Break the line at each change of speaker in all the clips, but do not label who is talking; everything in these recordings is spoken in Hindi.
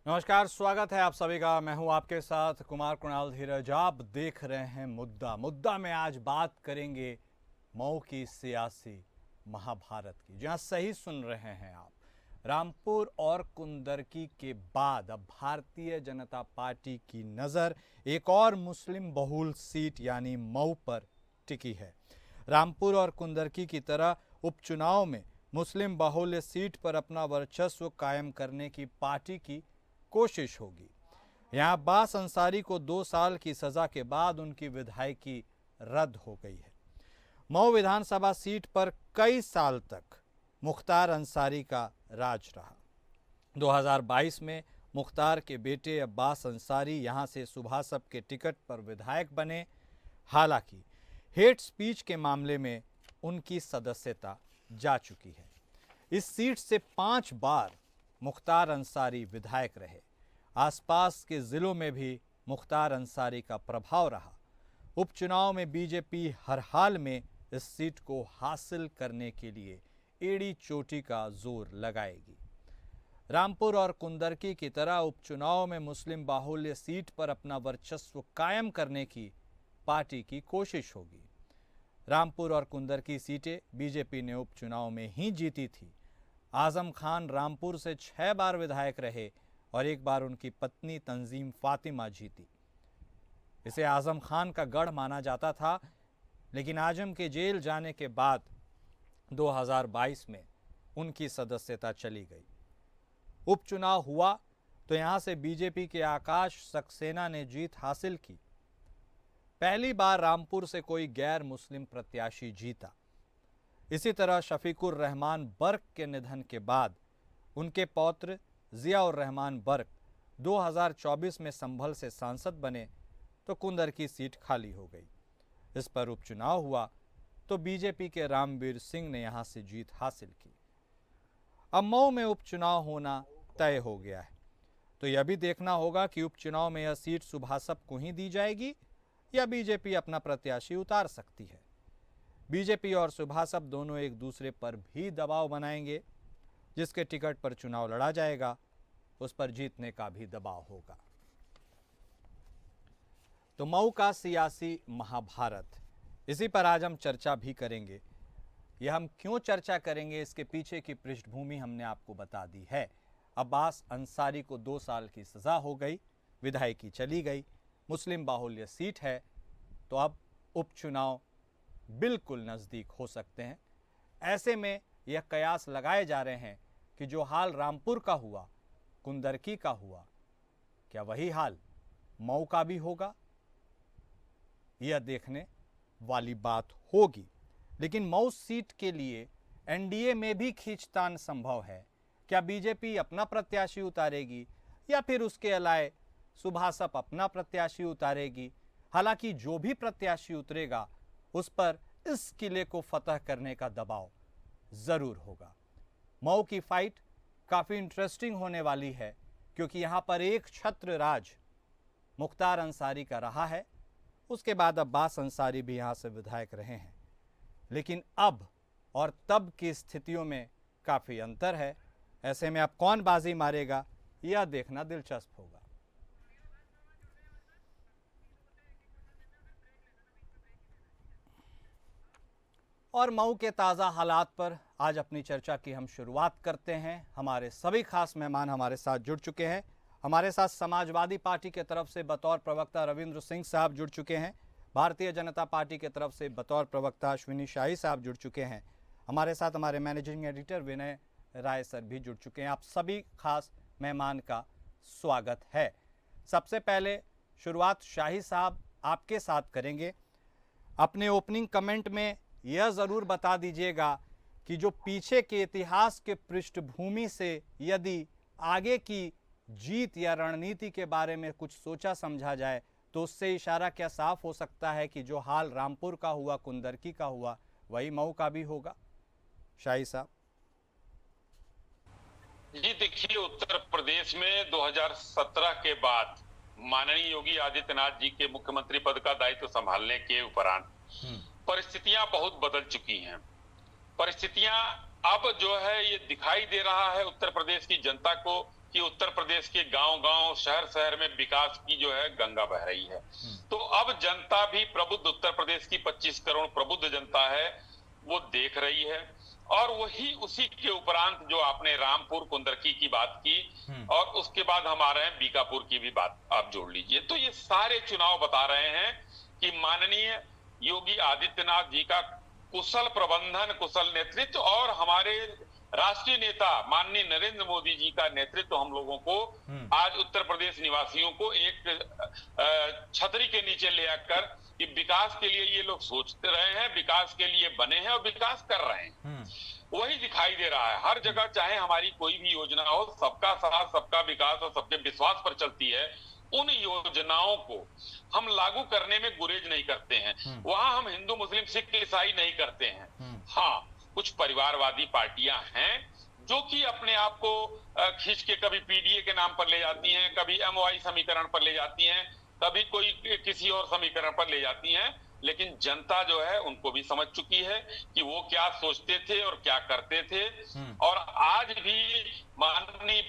नमस्कार, स्वागत है आप सभी का। मैं हूं आपके साथ कुमार कुणाल धीरज। आप देख रहे हैं मुद्दा में आज बात करेंगे मऊ की सियासी महाभारत की। जहां सही सुन रहे हैं आप, रामपुर और कुंदरकी के बाद अब भारतीय जनता पार्टी की नज़र एक और मुस्लिम बहुल सीट यानी मऊ पर टिकी है। रामपुर और कुंदरकी की तरह उपचुनाव में मुस्लिम बहुल्य सीट पर अपना वर्चस्व कायम करने की पार्टी की कोशिश होगी। यहाँ अब्बास अंसारी को 2 साल की सजा के बाद उनकी विधायकी रद्द हो गई है। मऊ विधानसभा सीट पर कई साल तक मुख्तार अंसारी का राज रहा। 2022 में मुख्तार के बेटे अब्बास अंसारी यहाँ से सुभासप के टिकट पर विधायक बने। हालांकि हेट स्पीच के मामले में उनकी सदस्यता जा चुकी है। इस सीट से 5 बार मुख्तार अंसारी विधायक रहे। आसपास के जिलों में भी मुख्तार अंसारी का प्रभाव रहा। उपचुनाव में बीजेपी हर हाल में इस सीट को हासिल करने के लिए एड़ी चोटी का जोर लगाएगी। रामपुर और कुंदरकी की तरह उपचुनाव में मुस्लिम बाहुल्य सीट पर अपना वर्चस्व कायम करने की पार्टी की कोशिश होगी। रामपुर और कुंदरकी सीटें बीजेपी ने उपचुनाव में ही जीती थी। आजम खान रामपुर से 6 बार विधायक रहे और 1 बार उनकी पत्नी तंजीम फातिमा जीती। इसे आजम खान का गढ़ माना जाता था, लेकिन आजम के जेल जाने के बाद 2022 में उनकी सदस्यता चली गई। उपचुनाव हुआ तो यहां से बीजेपी के आकाश सक्सेना ने जीत हासिल की। पहली बार रामपुर से कोई गैर मुस्लिम प्रत्याशी जीता। इसी तरह शफीकुर रहमान बर्क के निधन के बाद उनके पौत्र जियाउर रहमान बर्क 2024 में संभल से सांसद बने तो कुंदरकी सीट खाली हो गई। इस पर उपचुनाव हुआ तो बीजेपी के रामवीर सिंह ने यहां से जीत हासिल की। अब मऊ में उपचुनाव होना तय हो गया है, तो यह भी देखना होगा कि उपचुनाव में यह सीट सुभासप को ही दी जाएगी या बीजेपी अपना प्रत्याशी उतार सकती है। बीजेपी और सुभासप दोनों एक दूसरे पर भी दबाव बनाएंगे। जिसके टिकट पर चुनाव लड़ा जाएगा उस पर जीतने का भी दबाव होगा। तो मऊ का सियासी महाभारत, इसी पर आज हम चर्चा भी करेंगे। यह हम क्यों चर्चा करेंगे, इसके पीछे की पृष्ठभूमि हमने आपको बता दी है। अब्बास अंसारी को 2 साल की सजा हो गई, विधायकी चली गई, मुस्लिम बाहुल्य सीट है, तो अब उपचुनाव बिल्कुल नज़दीक हो सकते हैं। ऐसे में यह कयास लगाए जा रहे हैं कि जो हाल रामपुर का हुआ, कुंदरकी का हुआ, क्या वही हाल मऊ का भी होगा? यह देखने वाली बात होगी। लेकिन मऊ सीट के लिए एनडीए में भी खींचतान संभव है। क्या बीजेपी अपना प्रत्याशी उतारेगी या फिर उसके अलाए सुभासप अपना प्रत्याशी उतारेगी? हालांकि जो भी प्रत्याशी उतरेगा उस पर इस किले को फतह करने का दबाव जरूर होगा। मऊ की फाइट काफी इंटरेस्टिंग होने वाली है, क्योंकि यहां पर एक छत्र राज मुख्तार अंसारी का रहा है। उसके बाद अब्बास अंसारी भी यहां से विधायक रहे हैं, लेकिन अब और तब की स्थितियों में काफी अंतर है। ऐसे में अब कौन बाजी मारेगा, यह देखना दिलचस्प होगा। और मऊ के ताज़ा हालात पर आज अपनी चर्चा की हम शुरुआत करते हैं। हमारे सभी खास मेहमान हमारे साथ जुड़ चुके हैं। हमारे साथ समाजवादी पार्टी के तरफ से बतौर प्रवक्ता रविंद्र सिंह साहब जुड़ चुके हैं। भारतीय जनता पार्टी के तरफ से बतौर प्रवक्ता अश्विनी शाही साहब जुड़ चुके हैं। हमारे साथ हमारे मैनेजिंग एडिटर विनय राय सर भी जुड़ चुके हैं। आप सभी खास मेहमान का स्वागत है। सबसे पहले शुरुआत शाही साहब आपके साथ करेंगे। अपने ओपनिंग कमेंट में यह ज़रूर बता दीजिएगा कि जो पीछे के इतिहास के पृष्ठभूमि से यदि आगे की जीत या रणनीति के बारे में कुछ सोचा समझा जाए तो उससे इशारा क्या साफ हो सकता है कि जो हाल रामपुर का हुआ, कुंदरकी का हुआ, वही मऊ का भी होगा? शाही साहब।
जी देखिए, उत्तर प्रदेश में 2017 के बाद माननीय योगी आदित्यनाथ जी के मुख्यमंत्री पद का दायित्व संभालने के उपरांत परिस्थितियां बहुत बदल चुकी हैं। परिस्थितियां अब जो है ये दिखाई दे रहा है उत्तर प्रदेश की जनता को कि उत्तर प्रदेश के गांव-गांव, शहर-शहर में विकास की जो है गंगा बह रही है। तो अब जनता भी प्रबुद्ध, उत्तर प्रदेश की 25 करोड़ प्रबुद्ध जनता है, वो देख रही है। और वही उसी के उपरांत जो आपने रामपुर कुंदरकी की बात की और उसके बाद हम आ रहे हैं बीकापुर की भी बात आप जोड़ लीजिए। तो ये सारे चुनाव बता रहे हैं कि माननीय योगी आदित्यनाथ जी का कुशल प्रबंधन, कुशल नेतृत्व और हमारे राष्ट्रीय नेता माननीय नरेंद्र मोदी जी का नेतृत्व हम लोगों को आज उत्तर प्रदेश निवासियों को एक छतरी के नीचे ले आकर कि विकास के लिए ये लोग सोचते रहे हैं, विकास के लिए बने हैं और विकास कर रहे हैं। वही दिखाई दे रहा है हर जगह, चाहे हमारी कोई भी योजना हो, सबका साथ, सबका विकास और सबके विश्वास पर चलती है। उन योजनाओं को हम लागू करने में गुरेज नहीं करते हैं। वहां हम हिंदू, मुस्लिम, सिख, ईसाई नहीं करते हैं। हाँ, कुछ परिवारवादी पार्टियां हैं जो कि अपने आप को खींच के कभी पीडीए के नाम पर ले जाती हैं, कभी एमओआई समीकरण पर ले जाती हैं, कभी कोई किसी और समीकरण पर ले जाती हैं। लेकिन जनता जो है उनको भी समझ चुकी है कि वो क्या सोचते थे और क्या करते थे। और आज भी माननीय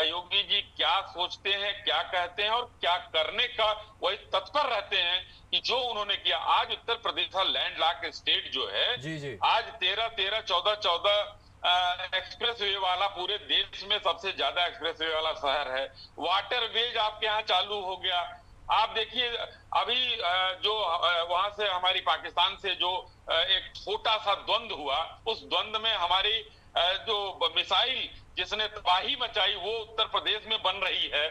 योगी जी क्या सोचते हैं, क्या कहते हैं और क्या करने का वही तत्पर रहते हैं कि जो उन्होंने किया। आज उत्तर प्रदेश लैंडलॉक स्टेट जो है,
जी।
आज 13, 14 एक्सप्रेस वे वाला पूरे देश में सबसे ज्यादा एक्सप्रेस वे वाला शहर है। वाटर वेज आपके यहाँ चालू हो गया। आप देखिए अभी जो वहां से हमारी पाकिस्तान से जो एक छोटा सा द्वंद्व हुआ, उस द्वंद्व में हमारी जो मिसाइल जिसने तबाही मचाई वो उत्तर प्रदेश में बन रही है।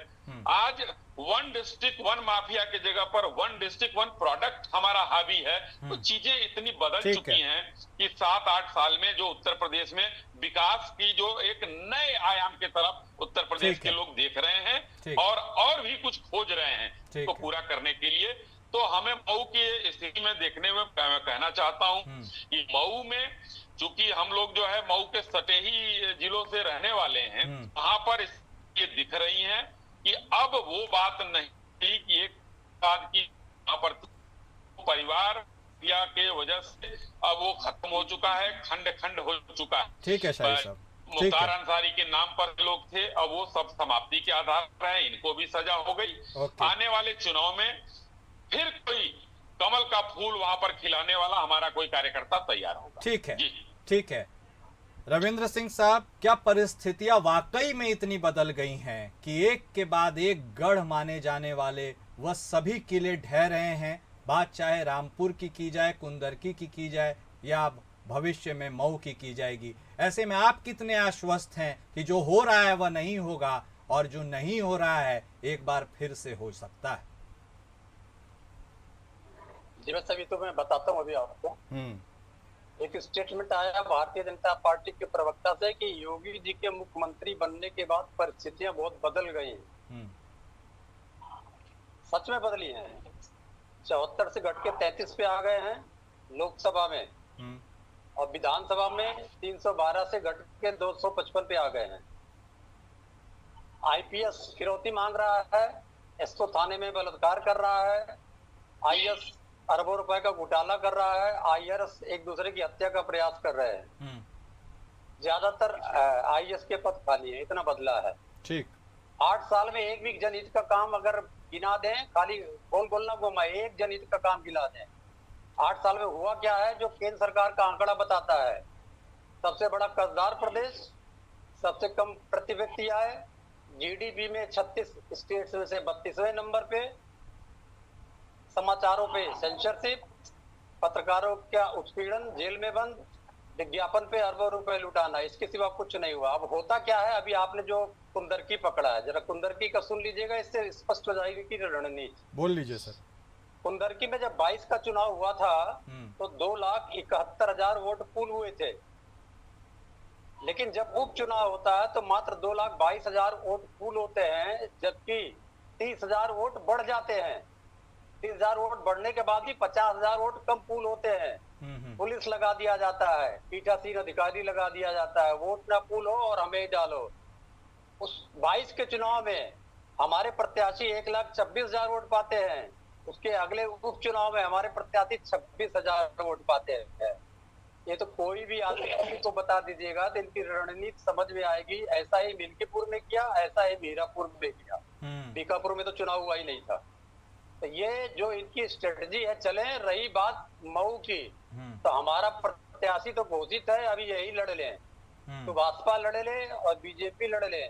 आज वन डिस्ट्रिक्ट वन माफिया के जगह पर वन डिस्ट्रिक्ट वन प्रोडक्ट हमारा हावी है। तो चीजें इतनी बदल चुकी हैं कि 7-8 साल में जो उत्तर प्रदेश में विकास की जो एक नए आयाम के तरफ उत्तर प्रदेश के लोग देख रहे हैं और भी कुछ खोज रहे हैं तो पूरा करने के लिए। तो हमें मऊ की स्थिति में देखने में कहना चाहता हूं कि मऊ में चूंकि हम लोग जो है मऊ के सटे ही जिलों से रहने वाले हैं, वहां पर ये दिख रही है कि अब वो बात नहीं कि एक बाद की यहाँ पर परिवार या के वजह से अब वो खत्म हो चुका है, खंड खंड हो चुका है।
ठीक है शाहिद साहब,
मुख्तार अंसारी के नाम पर लोग थे, अब वो सब समाप्ति के आधार पर है, इनको भी सजा हो गई। आने वाले चुनाव में फिर कोई कमल का फूल वहां पर खिलाने वाला हमारा कोई कार्यकर्ता तैयार होगा।
ठीक है, ठीक है। रविंद्र सिंह साहब, क्या परिस्थितियां वाकई में इतनी बदल गई हैं कि एक के बाद एक गढ़ माने जाने वाले वह सभी किले ढह रहे हैं? बात चाहे रामपुर की जाए, कुंदरकी की जाए या भविष्य में मऊ की जाएगी। ऐसे में आप कितने आश्वस्त हैं कि जो हो रहा है वह नहीं होगा और जो नहीं हो रहा है एक बार फिर से हो सकता है?
जी बस अभी तो मैं बताता हूँ अभी आपको। एक स्टेटमेंट आया भारतीय जनता पार्टी के प्रवक्ता से कि योगी जी के मुख्यमंत्री बनने के बाद परिस्थितियां बहुत बदल गई हैं। सच में बदली हैं। 74 से घट के 33 पे आ गए हैं लोकसभा में और विधानसभा में 312 से घट के 255 पे आ गए हैं। आईपीएस फिरौती मांग रहा है, एसओ थाने में बलात्कार कर रहा है, आईएएस अरबों रुपए का घोटाला कर रहा है, आईआरएस एक दूसरे की हत्या का प्रयास कर रहे हैं। ज्यादातर आईएएस के पद खाली है, इतना बदला है।
ठीक।
8 साल में एक भी जनहित का काम अगर गिना दें, खाली गोल गोल ना घुमा, एक जनहित का काम गिना दें। 8 साल में हुआ क्या है जो केंद्र सरकार का आंकड़ा बताता है? सबसे बड़ा कर्जदार प्रदेश, सबसे कम प्रति व्यक्ति आय, जीडीपी में 36 स्टेट्स में से 32वें नंबर पे, समाचारों पे सेंसरशिप, पत्रकारों का उत्पीड़न, जेल में बंद, विज्ञापन पे अरबों रुपए लुटाना, इसके सिवा कुछ नहीं हुआ। अब होता क्या है, अभी आपने जो कुंदरकी पकड़ा है, जरा कुंदरकी का सुन लीजिएगा, इससे स्पष्ट हो जाएगी कि रणनीति।
बोल लीजिए सर।
कुंदरकी में जब 22 का चुनाव हुआ था तो 2,71,000 वोट पूल हुए थे, लेकिन जब उपचुनाव होता है तो मात्र 2,22,000 वोट पूल होते हैं, जबकि 30,000 वोट बढ़ जाते हैं। 30,000 वोट बढ़ने के बाद भी 50,000 वोट कम पूल होते हैं। पुलिस लगा दिया जाता है, पीठासीन अधिकारी लगा दिया जाता है, वोट ना पूल हो और हमें डालो। उस 22 के चुनाव में हमारे प्रत्याशी 1,26,000 वोट पाते हैं, उसके अगले उपचुनाव में हमारे प्रत्याशी 26,000 वोट पाते हैं। ये तो कोई भी आदमी को बता दीजिएगा तो इनकी रणनीति समझ में आएगी। ऐसा ही मिल्कीपुर में किया, ऐसा ही मीरापुर में किया, बीकापुर में तो चुनाव हुआ ही नहीं था। तो ये जो इनकी स्ट्रेटजी है चले। रही बात मऊ की, तो हमारा प्रत्याशी तो घोषित है, अभी यही लड़ ले, सुभाषपा लड़ ले और बीजेपी लड़ ले।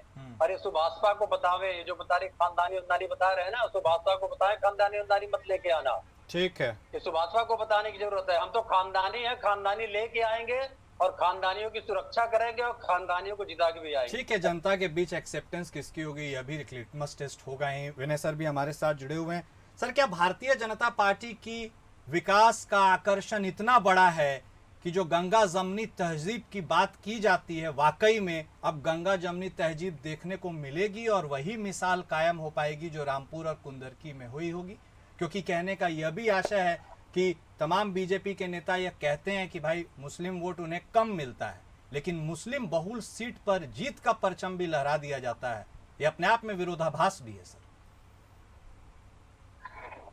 अरे सुभाषपा को बतावे, ये जो बता रहे खानदानी उनदानी बता रहे हैं ना, सुभाषपा को बताए खानदानी उनदानी मत लेके आना।
ठीक है,
ये सुभाषपा को बताने की जरूरत है। हम तो खानदानी है, खानदानी लेके आएंगे और खानदानियों की सुरक्षा करेंगे और खानदानियों को जिता के भी आएंगे।
ठीक है, जनता के बीच एक्सेप्टेंस किसकी होगी यह भी लिटमस टेस्ट होगा ही। विनय सर भी हमारे साथ जुड़े हुए हैं। सर, क्या भारतीय जनता पार्टी की विकास का आकर्षण इतना बड़ा है कि जो गंगा जमनी तहजीब की बात की जाती है, वाकई में अब गंगा जमनी तहजीब देखने को मिलेगी और वही मिसाल कायम हो पाएगी जो रामपुर और कुंदरकी में हुई होगी? क्योंकि कहने का यह भी आशय है कि तमाम बीजेपी के नेता यह कहते हैं कि भाई मुस्लिम वोट उन्हें कम मिलता है, लेकिन मुस्लिम बहुल सीट पर जीत का परचम भी लहरा दिया जाता है। यह अपने आप में विरोधाभास भी है। सर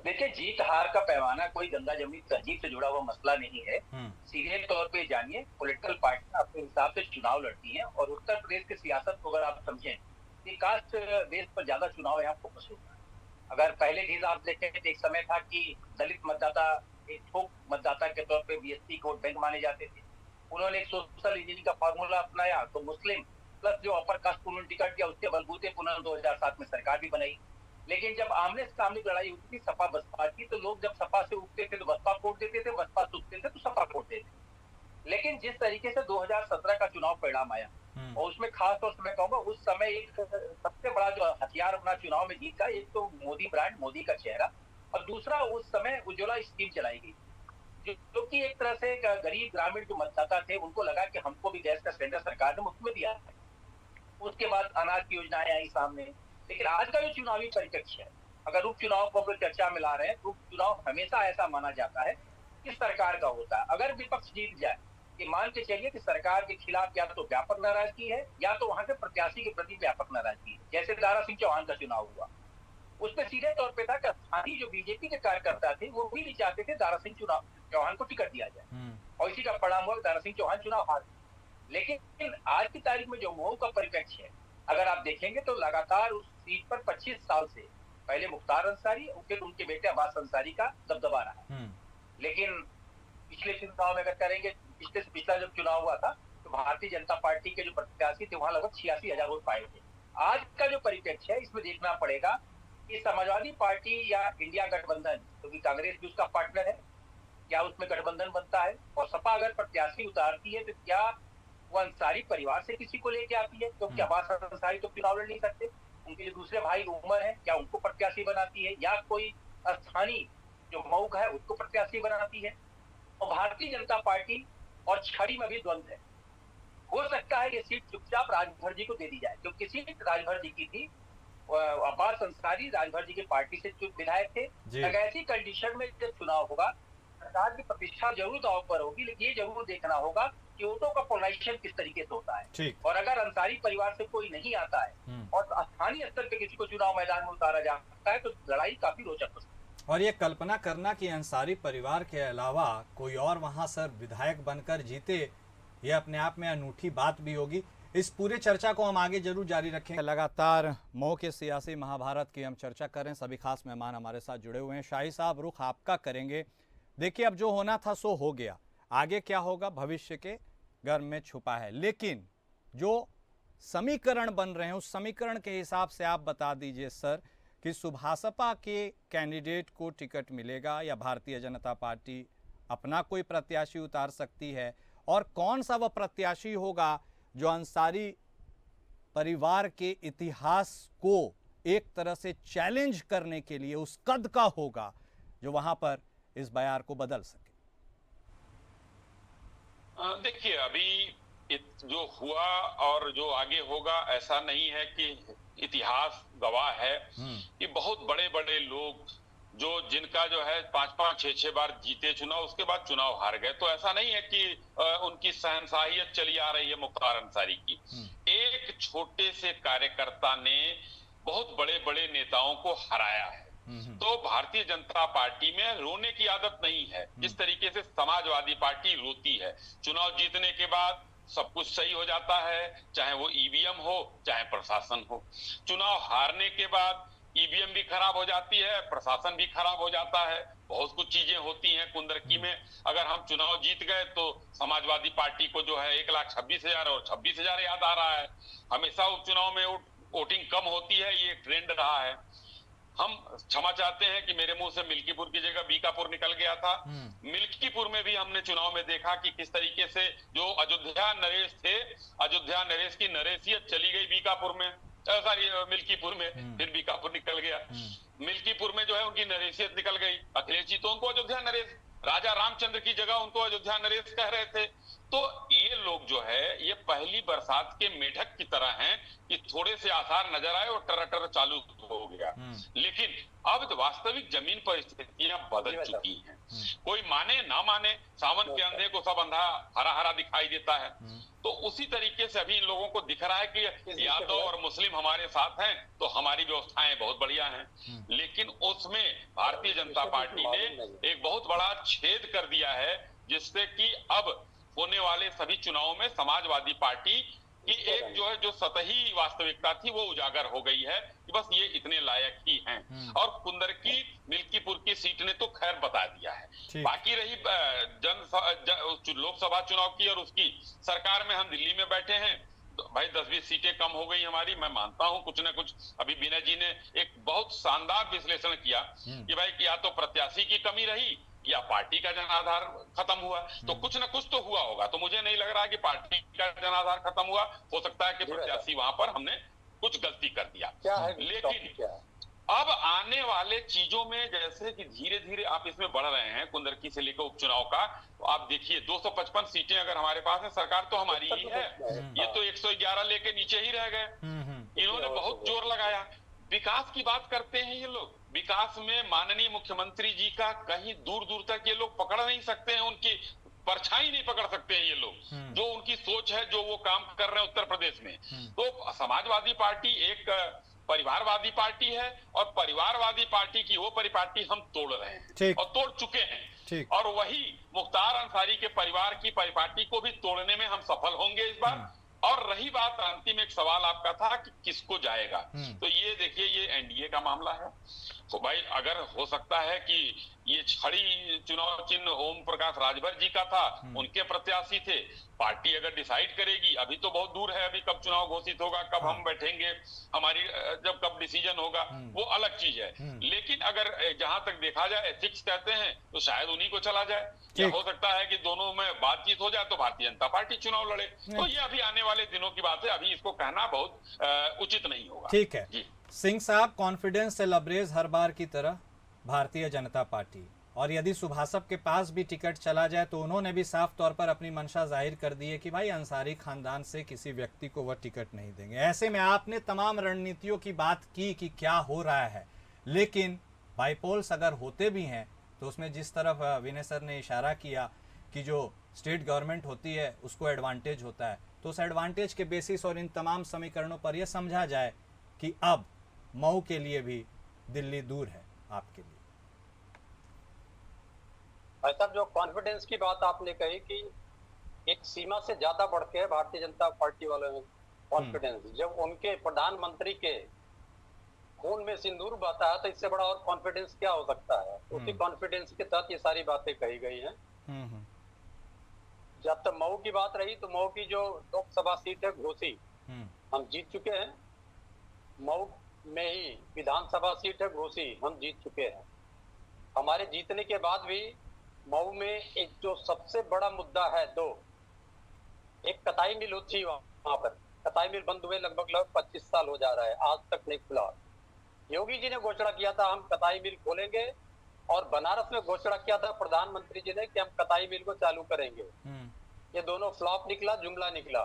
देखिए, जीत हार का पैमाना कोई गंगा जमनी तहजीब से जुड़ा हुआ मसला नहीं है। सीधे तौर पे जानिए, पॉलिटिकल पार्टी अपने हिसाब से चुनाव लड़ती है और उत्तर प्रदेश की सियासत को अगर आप समझें, कास्ट बेस पर ज्यादा चुनाव यहाँ फोकस होता है। अगर पहले भी आप देखें तो एक समय था कि दलित मतदाता एक थोक मतदाता के तौर पे बीएसपी को वोट बैंक माने जाते थे। उन्होंने एक सोशल इंजीनियरिंग का फार्मूला अपनाया तो मुस्लिम प्लस जो अपर कास्ट को उन्होंने टिकट दिया, उसके बलबूते पुनः 2007 में सरकार भी बनाई। लेकिन जब आमने सामने लड़ाई होती थी सपा बसपा की, तो लोग जब सपा से उठते थे तो बसपा को वोट देते थे, बसपा से उठते थे तो सपा को वोट देते। लेकिन जिस तरीके से 2017 का चुनाव परिणाम आया और उसमें खास तौर से मैं कहूंगा उस समय एक सबसे बड़ा जो हथियार अपना चुनाव में जीत का, एक तो मोदी ब्रांड, मोदी का चेहरा, और दूसरा उस समय उज्ज्वला स्कीम चलाई गई जो कि एक तरह से गरीब ग्रामीण जो मतदाता थे उनको लगा कि हमको भी गैस का सिलेंडर सरकार ने मुफ्त में दिया है। उसके बाद अनाज की योजनाएं आई सामने। लेकिन आज का जो चुनावी परिप्रेक्ष्य है, अगर उपचुनाव को चर्चा में ला रहे हैं तो उपचुनाव हमेशा ऐसा माना जाता है कि सरकार का होता है। अगर विपक्ष जीत जाए, कि मान के चलिए कि सरकार के खिलाफ या तो व्यापक नाराजगी है या तो वहां के प्रत्याशी के प्रति व्यापक नाराजगी है। जैसे दारा सिंह चौहान का चुनाव हुआ, उसमें सीधे तौर पे था कि स्थानीय जो बीजेपी के कार्यकर्ता थे वो भी नहीं चाहते थे दारा सिंह चौहान को टिकट दिया जाए, और इसी का परिणाम हुआ दारा सिंह चौहान चुनाव हार। लेकिन आज की तारीख में जो मऊ का परिप्रेक्ष्य है, अगर आप देखेंगे तो लगातार उस सीट पर 25 साल से पहले मुख्तार अंसारी और फिर उनके बेटे अब्बास अंसारी का दबदबा रहा। लेकिन पिछले चुनाव में अगर करेंगे, पिछले से पिछला जब चुनाव हुआ था तो भारतीय जनता पार्टी के जो प्रत्याशी थे वहां लगभग 86,000 वोट पाए थे। आज का जो परिप्रेक्ष्य है इसमें देखना पड़ेगा कि समाजवादी पार्टी या इंडिया गठबंधन, क्योंकि तो कांग्रेस भी उसका पार्टनर है, क्या उसमें गठबंधन बनता है, और सपा अगर प्रत्याशी उतारती है तो क्या वो अंसारी परिवार से किसी को लेके आती है, क्योंकि अब्बास अंसारी तो चुनाव लड़ नहीं सकते, उनके जो दूसरे भाई उमर है क्या उनको प्रत्याशी बनाती है, या कोई स्थानीय जो मऊ का है उसको प्रत्याशी बनाती है। और भारतीय जनता पार्टी और छड़ी में भी द्वंद्व है। हो सकता है ये सीट चुपचाप राजभर जी को दे दी जाए, क्योंकि सीट राजभर जी की थी, अब्बास अंसारी राजभर जी की पार्टी से विधायक थे। ऐसी कंडीशन में जब चुनाव होगा सरकार की प्रतिष्ठा जरूर दांव पर होगी, लेकिन ये जरूर देखना होगा कि वोटों का पोलराइजेशन किस तरीके से होता है। और अगर अंसारी परिवार से कोई नहीं आता है और स्थानीय स्तर पे किसी को चुनाव मैदान में उतारा जा सकता है तो लड़ाई काफी रोचक हो सकती है।
और ये कल्पना करना कि अंसारी परिवार के अलावा कोई और वहां सर विधायक बनकर जीते, ये अपने आप में अनूठी बात भी होगी। इस पूरे चर्चा को हम आगे जरूर जारी रखेंगे। लगातार मऊ के सियासी महाभारत की हम चर्चा करें, सभी खास मेहमान हमारे साथ जुड़े हुए हैं। शाही साहब, रुख आपका करेंगे। देखिए, अब जो होना था सो हो गया, आगे क्या होगा भविष्य के गर्भ में छुपा है। लेकिन जो समीकरण बन रहे हैं उस समीकरण के हिसाब से आप बता दीजिए सर कि सुभाषपा के कैंडिडेट को टिकट मिलेगा या भारतीय जनता पार्टी अपना कोई प्रत्याशी उतार सकती है, और कौन सा वह प्रत्याशी होगा जो अंसारी परिवार के इतिहास को एक तरह से चैलेंज करने के लिए उस कद का होगा जो वहां पर इस बयार को बदल सके।
देखिए, अभी जो हुआ और जो आगे होगा ऐसा नहीं है कि इतिहास गवाह है कि बहुत बड़े बड़े लोग जो जिनका जो है 5-5, 6-6 बार जीते चुनाव, उसके बाद चुनाव हार गए। तो ऐसा नहीं है कि उनकी शहंशाहियत चली आ रही है मुख्तार अंसारी की। एक छोटे से कार्यकर्ता ने बहुत बड़े बड़े नेताओं को हराया है। तो भारतीय जनता पार्टी में रोने की आदत नहीं है। जिस तरीके से समाजवादी पार्टी रोती है, चुनाव जीतने के बाद सब कुछ सही हो जाता है, चाहे वो ईवीएम हो चाहे प्रशासन हो। चुनाव हारने के बाद ईवीएम भी खराब हो जाती है, प्रशासन भी खराब हो जाता है, बहुत कुछ चीजें होती हैं कुंदरकी में। अगर हम चुनाव जीत गए तो समाजवादी पार्टी को जो है 1,26,000 और 26,000 याद आ रहा है। हमेशा उपचुनाव में वोटिंग कम होती है, ये ट्रेंड रहा है। हम क्षमा चाहते हैं कि मेरे मुंह से मिल्कीपुर की जगह बीकापुर निकल गया था। मिल्कीपुर में भी हमने चुनाव में देखा कि किस तरीके से जो अयोध्या नरेश थे, अयोध्या नरेश की नरेशियत चली गई बीकापुर में, सॉरी मिल्कीपुर में, फिर बीकापुर निकल गया। मिल्कीपुर में जो है उनकी नरेशियत निकल गई। अखिलेश जी तो उनको अयोध्या नरेश, राजा रामचंद्र की जगह उनको अयोध्या नरेश कह रहे थे। तो ये लोग जो है ये पहली बरसात के मेढक की तरह हैं कि थोड़े से आसार नजर आए और टर चालू हो गया। लेकिन अब तो वास्तविक जमीन परिस्थितियां बदल चुकी हैं। कोई माने ना माने, सावन के अंधे को सब अंधा हरा हरा दिखाई देता है। तो उसी तरीके से अभी इन लोगों को दिख रहा है कि यादव और मुस्लिम हमारे साथ हैं तो हमारी व्यवस्थाएं बहुत बढ़िया हैं। लेकिन उसमें भारतीय जनता पार्टी ने एक बहुत बड़ा छेद कर दिया है, जिससे कि अब होने वाले सभी चुनावों में समाजवादी पार्टी की एक जो है जो सतही वास्तविकता थी वो उजागर हो गई है कि बस ये इतने लायक ही हैं। और कुंदरकी मिल्कीपुर की सीट ने तो खैर बता दिया है। बाकी रही लोकसभा चुनाव की और उसकी, सरकार में हम दिल्ली में बैठे हैं तो भाई 10-20 सीटें कम हो गई हमारी। मैं मानता हूं कुछ ना कुछ, अभी विनय जी ने एक बहुत शानदार विश्लेषण किया कि भाई या तो प्रत्याशी की कमी रही या पार्टी का जनाधार खत्म हुआ। तो कुछ ना कुछ तो हुआ होगा। तो मुझे नहीं लग रहा है कि पार्टी का जनाधार खत्म हुआ, हो सकता है कि प्रत्याशी वहां पर हमने कुछ गलती कर दिया। लेकिन अब आने वाले चीजों में जैसे कि धीरे धीरे आप इसमें बढ़ रहे हैं, कुंदरकी से लेकर उपचुनाव का, तो आप देखिए 255 सीटें अगर हमारे पास है, सरकार तो हमारी ही है। ये तो 111 लेके नीचे ही रह गए। इन्होंने बहुत जोर लगाया। विकास की बात करते हैं ये लोग, विकास में माननीय मुख्यमंत्री जी का कहीं दूर दूर तक ये लोग पकड़ नहीं सकते हैं, उनकी परछाई नहीं पकड़ सकते हैं ये लोग। जो उनकी सोच है, जो वो काम कर रहे हैं उत्तर प्रदेश में। तो समाजवादी पार्टी एक परिवारवादी पार्टी है और परिवारवादी पार्टी की वो परिपाटी हम तोड़ रहे हैं और तोड़ चुके हैं। और वही मुख्तार अंसारी के परिवार की परिपाटी को भी तोड़ने में हम सफल होंगे इस बार। और रही बात, अंतिम एक सवाल आपका था कि किसको जाएगा, तो ये देखिए ये एनडीए का मामला है। तो भाई अगर हो सकता है कि ये छड़ी चुनाव चिन्ह ओम प्रकाश राजभर जी का था, उनके प्रत्याशी थे, पार्टी अगर डिसाइड करेगी, अभी तो बहुत दूर है, अभी कब चुनाव घोषित होगा, कब हम बैठेंगे, हमारी जब कब डिसीजन होगा वो अलग चीज है। लेकिन अगर जहां तक देखा जाए एथिक्स कहते हैं तो शायद उन्हीं को चला जाए, या हो सकता है कि दोनों में बातचीत हो जाए तो भारतीय जनता पार्टी चुनाव लड़े। तो ये अभी आने वाले दिनों की बात है, अभी इसको कहना बहुत उचित नहीं होगा।
ठीक है सिंह साहब, कॉन्फिडेंस से लबरेज हर बार की तरह भारतीय जनता पार्टी, और यदि सुभाषप के पास भी टिकट चला जाए तो उन्होंने भी साफ तौर पर अपनी मंशा जाहिर कर दी है कि भाई अंसारी खानदान से किसी व्यक्ति को वह टिकट नहीं देंगे। ऐसे में आपने तमाम रणनीतियों की बात की कि क्या हो रहा है, लेकिन बाईपोल्स अगर होते भी हैं तो उसमें जिस तरफ विनय सर ने इशारा किया कि जो स्टेट गवर्नमेंट होती है उसको एडवांटेज होता है, तो उस एडवांटेज के बेसिस और इन तमाम समीकरणों पर यह समझा जाए कि अब मऊ के लिए भी दिल्ली दूर है आपके लिए।
भाई साहब, जो कॉन्फिडेंस की बात आपने कही कि एक सीमा से ज्यादा बढ़ के भारतीय जनता पार्टी वालों में कॉन्फिडेंस, जब उनके प्रधानमंत्री के खून में सिंदूर बहता है तो इससे बड़ा और कॉन्फिडेंस क्या हो सकता है। उसी कॉन्फिडेंस के तहत ये सारी बातें कही गई हैं। जब तक मऊ की बात रही तो मऊ की जो लोकसभा सीट है घोसी, हम जीत चुके हैं। मऊ में ही विधानसभा सीट है घोसी, हम जीत चुके हैं। हमारे जीतने के बाद भी मऊ में एक जो सबसे बड़ा मुद्दा है, एक कताई मिल थी वहां पर, कताई मिल बंद हुए लगभग 25 साल हो जा रहा है, आज तक नहीं खुला। योगी जी ने घोषणा किया था हम कताई मिल खोलेंगे, और बनारस में घोषणा किया था प्रधानमंत्री जी ने कि हम कताई मिल को चालू करेंगे। ये दोनों फ्लॉप निकला, जुमला निकला।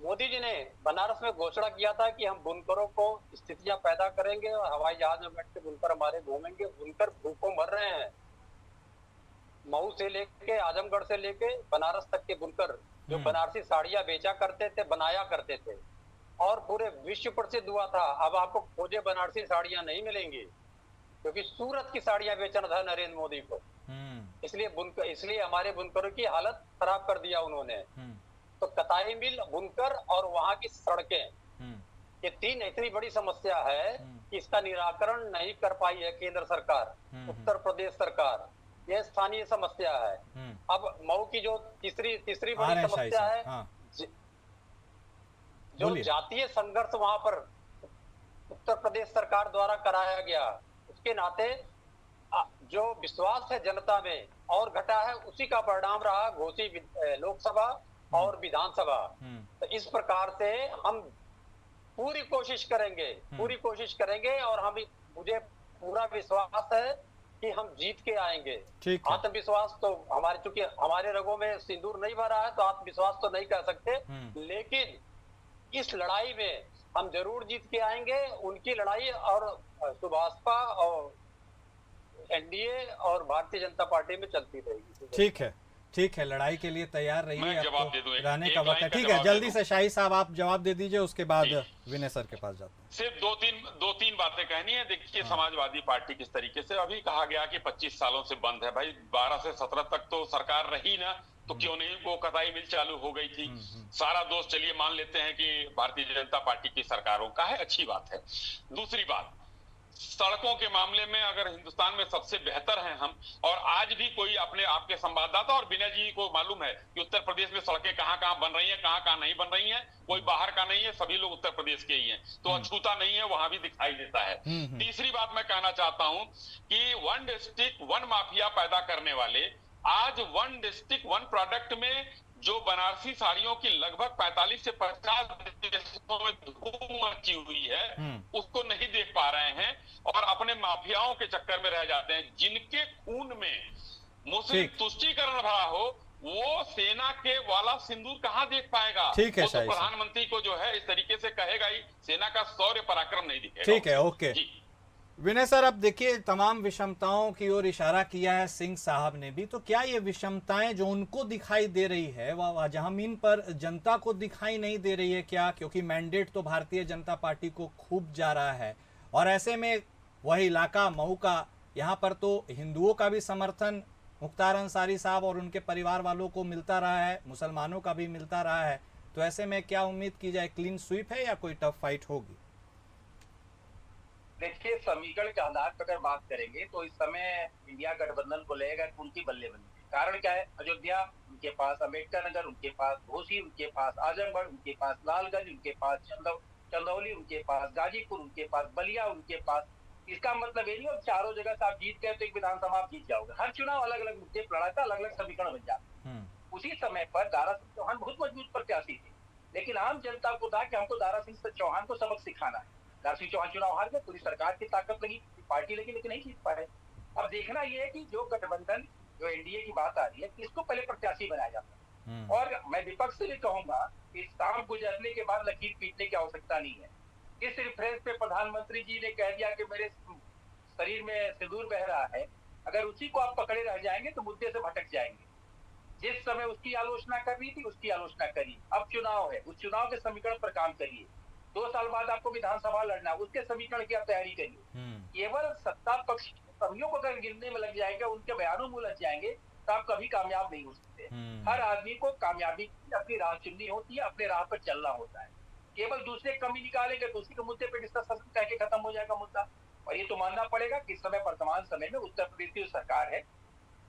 मोदी जी ने बनारस में घोषणा किया था कि हम बुनकरों को स्थितियां पैदा करेंगे और हवाई जहाज में बैठ के बुनकर हमारे घूमेंगे। बुनकर भूखों मर रहे हैं। मऊ से लेके आजमगढ़ से लेके बनारस तक के बुनकर जो बनारसी साड़ियां बेचा करते थे, बनाया करते थे, और पूरे विश्व प्रसिद्ध हुआ था। अब आपको खोजे बनारसी साड़ियां नहीं मिलेंगी। क्योंकि सूरत की साड़ियां बेचना था नरेंद्र मोदी को। इसलिए हमारे बुनकरों की हालत खराब कर दिया उन्होंने। तो कताई मिल, बुनकर और वहां की सड़कें, ये तीन इतनी बड़ी समस्या है कि इसका निराकरण नहीं कर पाई है केंद्र सरकार, उत्तर प्रदेश सरकार। यह स्थानीय समस्या है। अब मऊ की जो तीसरी बड़ी समस्या है, जो जातीय संघर्ष वहां पर उत्तर प्रदेश सरकार द्वारा कराया गया, उसके नाते जो विश्वास है जनता में और घटा है, उसी का परिणाम रहा घोषी लोकसभा और विधानसभा। तो इस प्रकार से हम पूरी कोशिश करेंगे और मुझे पूरा विश्वास है कि हम जीत के आएंगे। आत्मविश्वास तो चूंकि हमारे रगों में सिंदूर नहीं भरा है तो आत्मविश्वास तो नहीं कह सकते, लेकिन इस लड़ाई में हम जरूर जीत के आएंगे। उनकी लड़ाई और सुभाषपा और एनडीए और भारतीय जनता पार्टी में चलती रहेगी।
ठीक है, लड़ाई के लिए तैयार रहिए, आपको रहने का वक्त है। ठीक
है,
है, जल्दी से शाही साहब आप जवाब दे दीजिए, उसके बाद विनय सर के पास जाते हैं।
सिर्फ दो तीन बातें कहनी है। देखिए, समाजवादी पार्टी किस तरीके से, अभी कहा गया कि 25 सालों से बंद है। भाई 12 से 17 तक तो सरकार रही ना, तो क्यों नहीं वो कताई मिल चालू हो गई थी। सारा दोष चलिए मान लेते हैं कि भारतीय जनता पार्टी की सरकारों का है, अच्छी बात है। दूसरी बात, सड़कों के मामले में अगर हिंदुस्तान में सबसे बेहतर हैं हम, और आज भी कोई अपने आपके संवाददाता और विनय जी को मालूम है कि उत्तर प्रदेश में सड़कें कहां बन रही हैं, कहां नहीं बन रही हैं। कोई बाहर का नहीं है, सभी लोग उत्तर प्रदेश के ही हैं, तो अछूता नहीं है, वहां भी दिखाई देता है। तीसरी बात मैं कहना चाहता हूं कि वन डिस्ट्रिक्ट वन माफिया पैदा करने वाले आज वन डिस्ट्रिक्ट वन प्रोडक्ट में जो बनारसी साड़ियों की लगभग 45 से 50 देशों में धूम मची हुई है, उसको नहीं देख पा रहे हैं और अपने माफियाओं के चक्कर में रह जाते हैं। जिनके खून में मुस्लिम तुष्टीकरण भरा हो, वो सेना के वाला सिंदूर कहां देख पाएगा?
ठीक है,
वो तो प्रधानमंत्री को जो है इस तरीके से कहेगा ही, सेना का शौर्य पराक्रम नहीं दिखेगा।
ठीक है, ओके विनय सर, अब देखिए तमाम विषमताओं की ओर इशारा किया है सिंह साहब ने भी, तो क्या ये विषमताएं जो उनको दिखाई दे रही है वह जमीन पर जनता को दिखाई नहीं दे रही है क्या? क्योंकि मैंडेट तो भारतीय जनता पार्टी को खूब जा रहा है, और ऐसे में वह इलाका मऊ का, यहाँ पर तो हिंदुओं का भी समर्थन मुख्तार अंसारी साहब और उनके परिवार वालों को मिलता रहा है, मुसलमानों का भी मिलता रहा है। तो ऐसे में क्या उम्मीद की जाए, क्लीन स्वीप है या कोई टफ फाइट होगी?
देखिए, समीकरण के आधार पर अगर बात करेंगे तो इस समय इंडिया गठबंधन को लगेगा कि उनकी बल्लेबंदी। कारण क्या है? अयोध्या उनके पास, अम्बेडकर नगर उनके पास, घोसी उनके पास, आजमगढ़ उनके पास, लालगंज उनके पास, चंदौली उनके पास, गाजीपुर उनके पास, बलिया उनके पास। इसका मतलब ये नहीं और चारों जगह से आप जीत गए तो एक विधानसभा आप जीत जाओगे। हर चुनाव अलग अलग मुद्दे पर लड़ा था, अलग अलग समीकरण बन जाते। उसी समय पर दारा सिंह चौहान बहुत मजबूत प्रत्याशी थे, लेकिन आम जनता को था कि हमको दारा सिंह चौहान को सबक सिखाना है। दारा सिंह चौहान चुनाव हार गए, पूरी सरकार की ताकत लगी, पार्टी लगी, लेकिन नहीं जीत पाए। अब देखना यह है कि जो गठबंधन, जो एनडीए की बात आ रही है, किसको पहले प्रत्याशी बनाया जाता है। और मैं विपक्ष से भी कहूंगा कि शाम गुजरने के बाद लकीर पीटने की आवश्यकता नहीं है। इस रिफरेंस पे प्रधानमंत्री जी ने कह दिया कि मेरे शरीर में सिंदूर बह रहा है, अगर उसी को आप पकड़े रह जाएंगे तो मुद्दे से भटक जाएंगे। जिस समय उसकी आलोचना कर रही थी उसकी आलोचना करिए, अब चुनाव है, उस चुनाव के समीकरण पर काम करिए। 2 साल बाद आपको विधानसभा लड़ना, उसके समीकरण की आप तैयारी करिए। केवल सत्ता पक्ष सभ्यों को अगर गिनने में लग जाएगा, उनके बयानों में उलझ जाएंगे, तो आप कभी कामयाब नहीं हो सकते। हर आदमी को कामयाबी की अपनी राह चुननी होती है, अपने राह पर चलना होता है। केवल दूसरे कमी निकालेंगे तो उसी के मुद्दे पर डिस्कशन करके खत्म हो जाएगा मुद्दा। और ये तो मानना पड़ेगा कि इस समय, वर्तमान समय में उत्तर प्रदेश की जो सरकार है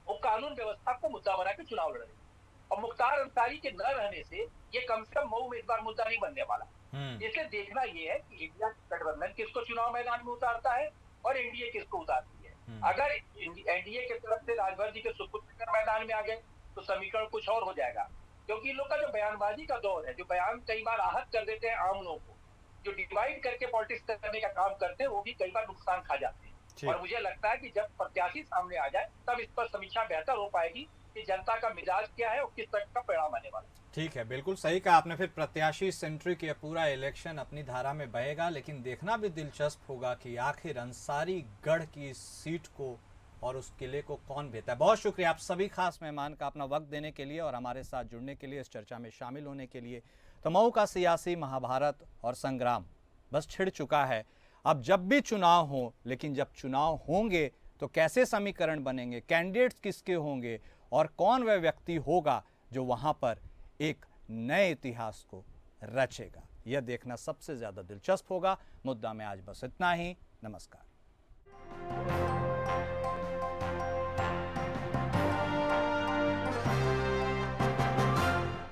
वो कानून व्यवस्था को मुद्दा बना के चुनाव लड़ रही है। और मुख्तार अंसारी के न रहने से ये कम से कम मऊ में इस बार मुद्दा नहीं बनने वाला। इसलिए देखना ये है कि इंडिया गठबंधन किसको चुनाव मैदान में उतारता है और एनडीए किसको उतारती है। अगर एनडीए की तरफ से राजभर जी के सुपुत्र मैदान में आ गए तो समीकरण कुछ और हो जाएगा, क्योंकि इन लोग का जो बयानबाजी का दौर है, जो बयान कई बार आहत कर देते हैं आम लोगों को, जो डिवाइड करके पॉलिटिक्स करने का काम करते हैं, वो भी कई बार नुकसान खा जाते हैं। और मुझे लगता है कि जब प्रत्याशी सामने आ जाए तब इस पर समीक्षा बेहतर हो पाएगी कि जनता का मिजाज क्या है और किस तरह का परिणाम आने वाला है।
ठीक है, बिल्कुल सही कहा आपने। फिर प्रत्याशी सेंट्रिक ये पूरा इलेक्शन अपनी धारा में बहेगा, लेकिन देखना भी दिलचस्प होगा कि आखिर अंसारी गढ़ की सीट को और उस किले को कौन भेता है। बहुत शुक्रिया आप सभी खास मेहमान का अपना वक्त देने के लिए और हमारे साथ जुड़ने के लिए, इस चर्चा में शामिल होने के लिए। तो मऊ का सियासी महाभारत और संग्राम बस छिड़ चुका है। अब जब भी चुनाव हो, लेकिन जब चुनाव होंगे तो कैसे समीकरण बनेंगे, कैंडिडेट्स किसके होंगे और कौन वह व्यक्ति होगा जो वहां पर एक नए इतिहास को रचेगा, यह देखना सबसे ज्यादा दिलचस्प होगा। मुद्दा में आज बस इतना ही। नमस्कार।